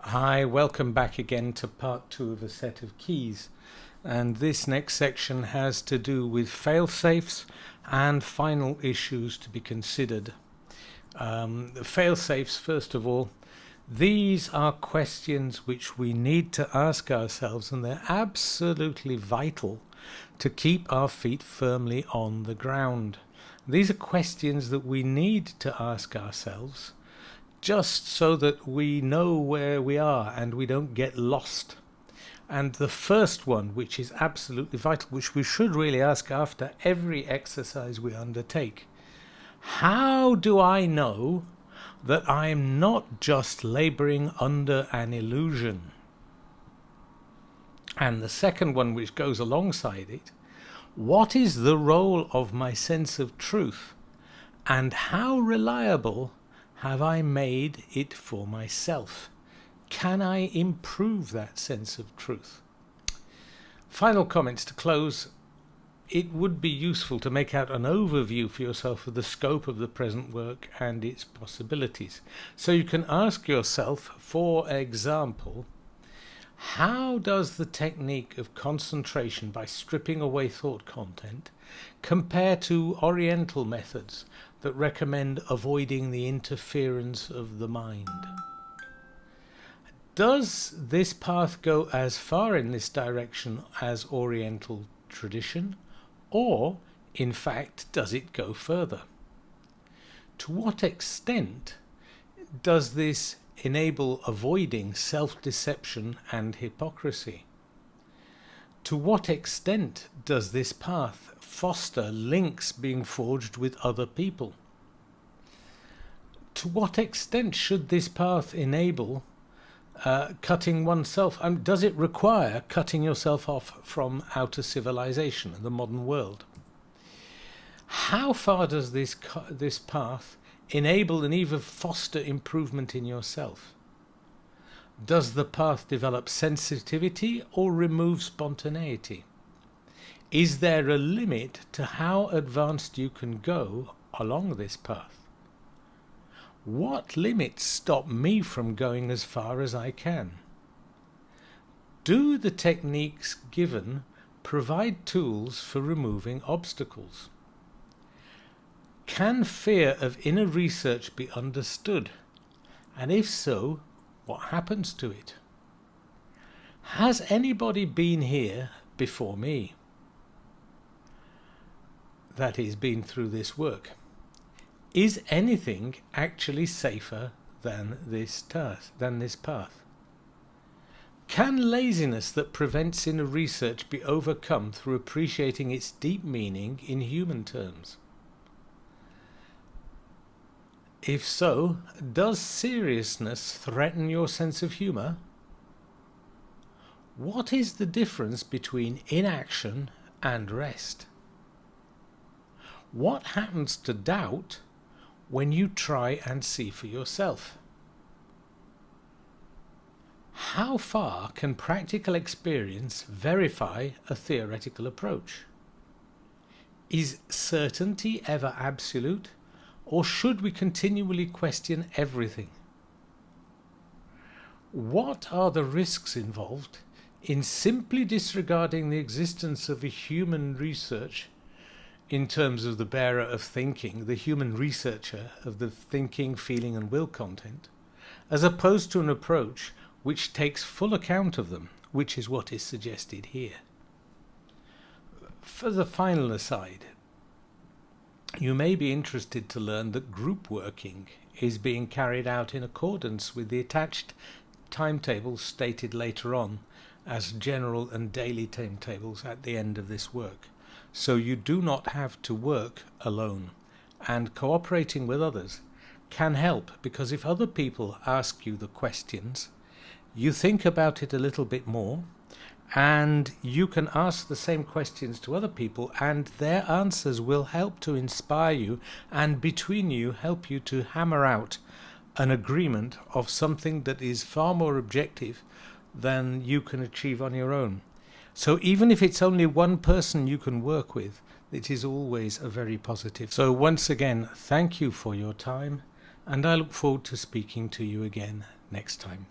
Hi, welcome back again to part 2 of a set of keys. And this next section has to do with failsafes and final issues to be considered. The failsafes, first of all, these are questions which we need to ask ourselves, and they're absolutely vital to keep our feet firmly on the ground. These are questions that we need to ask ourselves just so that we know where we are and we don't get lost. And the first one, which is absolutely vital, which we should really ask after every exercise we undertake: how do I know that I am not just laboring under an illusion? And the second one, which goes alongside it: what is the role of my sense of truth, and how reliable have I made it for myself? Can I improve that sense of truth? Final comments to close. It would be useful to make out an overview for yourself of the scope of the present work and its possibilities. So you can ask yourself, for example, how does the technique of concentration by stripping away thought content compare to Oriental methods that recommend avoiding the interference of the mind? Does this path go as far in this direction as Oriental tradition, or, in fact, does it go further? To what extent does this enable avoiding self-deception and hypocrisy? To what extent does this path foster links being forged with other people? To what extent should this path enable cutting oneself? Does it require cutting yourself off from outer civilization and the modern world? How far does this path enable and even foster improvement in yourself? Does the path develop sensitivity or remove spontaneity? Is there a limit to how advanced you can go along this path? What limits stop me from going as far as I can? Do the techniques given provide tools for removing obstacles? Can fear of inner research be understood? And if so, what happens to it? Has anybody been here before me? That is, been through this work. Is anything actually safer than this path? Can laziness that prevents inner research be overcome through appreciating its deep meaning in human terms? If so, does seriousness threaten your sense of humour? What is the difference between inaction and rest? What happens to doubt when you try and see for yourself? How far can practical experience verify a theoretical approach? Is certainty ever absolute, or should we continually question everything? What are the risks involved in simply disregarding the existence of a human research in terms of the bearer of thinking, the human researcher of the thinking, feeling and will content, as opposed to an approach which takes full account of them, which is what is suggested here? For the final aside, you may be interested to learn that group working is being carried out in accordance with the attached timetables stated later on as general and daily timetables at the end of this work. So you do not have to work alone, and cooperating with others can help, because if other people ask you the questions, you think about it a little bit more, and you can ask the same questions to other people, and their answers will help to inspire you, and between you help you to hammer out an agreement of something that is far more objective than you can achieve on your own. So even if it's only one person you can work with, it is always a very positive. So once again, thank you for your time, and I look forward to speaking to you again next time.